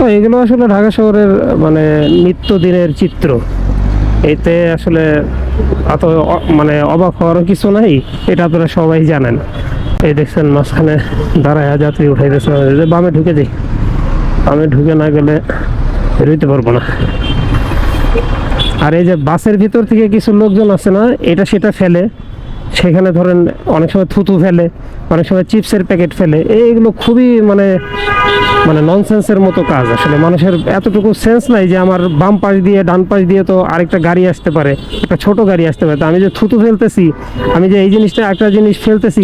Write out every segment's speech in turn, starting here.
তো এগুলো আসলে ঢাকা শহরের মানে নিত্যদিনের চিত্র। এতে আসলে এত মানে অবাক হওয়ারও কিছু নাই, এটা আপনারা সবাই জানেন। এই দেখছেন মাঝখানে দাঁড়ায় যাত্রী উঠাইতেছে, বামে ঢুকে যাই, বামে ঢুকে না গেলে বেরোইতে পারবো না। আর এই যে বাসের ভিতর থেকে কিছু লোকজন আছে না, এটা সেটা ফেলে, সেখানে ধরেন অনেক সময় থুতু ফেলে, অনেক সময় চিপসের প্যাকেট ফেলে। এইগুলো খুবই মানে মানে ননসেন্সের মতো কাজ। আসলে মানুষের এতটুকু সেন্স নাই যে আমার বাম পাশ দিয়ে ডান পাশ দিয়ে তো আরেকটা গাড়ি আসতে পারে, একটা ছোট গাড়ি আসতে পারে। তো আমি যে থুতু ফেলতেছি, আমি যে এই জিনিসটা একটা জিনিস ফেলতেছি,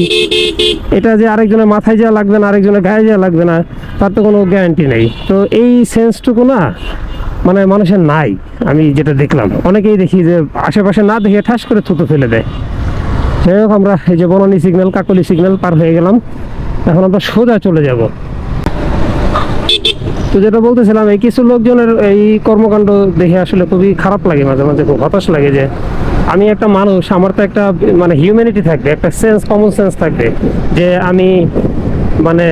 এটা যে আরেকজনের মাথায় যাওয়া লাগবে না, আরেকজনের গায়ে যাওয়া লাগবে না, তার তো কোনো গ্যারান্টি নেই। তো এই সেন্সটুকু না মানে মানুষের নাই। আমি যেটা দেখলাম, অনেকেই দেখি যে আশেপাশে না দেখে ঠাস করে থুতু ফেলে দেয়। যাই হোক, আমরা এই যে বনানী সিগন্যাল, কাকলি সিগন্যাল পার হয়ে গেলাম, এখন আমরা সোজা চলে যাব। তো যেটা বলতেছিলাম, এই কিছু লোকজনের এই কর্মকাণ্ড দেখে আসলে খুবই খারাপ লাগে, মাঝে মাঝে খুব হতাশ লাগে যে আমি একটা মানুষ, আমার তো একটা মানে হিউম্যানিটি থাকবে, একটা সেন্স, কমন সেন্স থাকবে, যে আমি মানে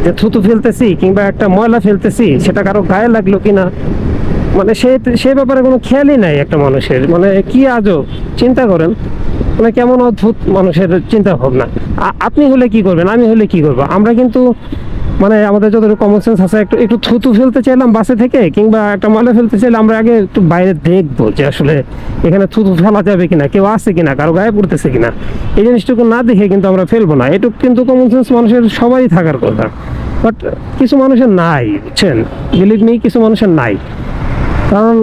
যে থুতু ফেলতেছি কিংবা একটা ময়লা ফেলতেছি সেটা কারো গায়ে লাগলো কিনা, মানে সে ব্যাপারে কোনো খেয়ালই নাই একটা মানুষের। মানে কি আজব, চিন্তা করেন, মানে কেমন অদ্ভুত মানুষের চিন্তা ভাবনা। আপনি হলে কি করবেন, আমি হলে কি করবো? আমরা কিন্তু মানে আমাদের যতটুকু কমন সেন্স আছে, একটু একটু থুতু ফেলতে চাইলাম বাসে থেকে কিংবা একটা ময়লা ফেলতে চাইলে আমরা আগে একটু বাইরে দেখবো যে আসলে এখানে থুতু ফেলা যাবে কিনা, কেউ আছে কিনা, কারো গায়ে পড়তেছে কিনা। এই জিনিসটুকু না দেখে কিন্তু আমরা ফেলবো না। এটুকু কিন্তু কমন সেন্স মানুষের সবারই থাকার কথা, বাট কিছু মানুষের নাই, বুঝছেন? বিলিভ মি, কিছু মানুষের নাই। কারণ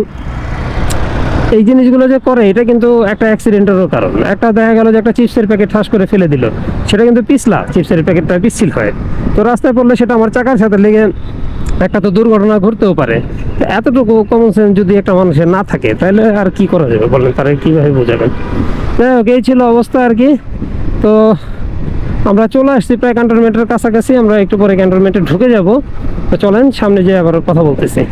এই জিনিসগুলো যে করে, এটা কিন্তু একটা অ্যাক্সিডেন্টেরও কারণ। একটা দেখা গেল যে একটা চিপসের প্যাকেট ঠাস করে ফেলে দিল, সেটা কিন্তু পিছলা, চিপসের প্যাকেটটা পিচ্ছিল হয়, তো রাস্তায় পড়লে সেটা আমার চাকার সাথে লেগে একটা তো দুর্ঘটনা ঘটতেও পারে। এতটুকু কমন সেন্স যদি একটা মানুষের না থাকে, তাহলে আর কি করা যাবে বলেন, তারা কীভাবে বোঝাবেন? যাই হোক, এই ছিল অবস্থা আর কি। তো আমরা চলে আসছি প্রায় ক্যান্টনমেন্টের কাছাকাছি, আমরা একটু পরে ক্যান্টনমেন্টে ঢুকে যাব। তো চলেন সামনে যেয়ে আবার কথা বলতেছি।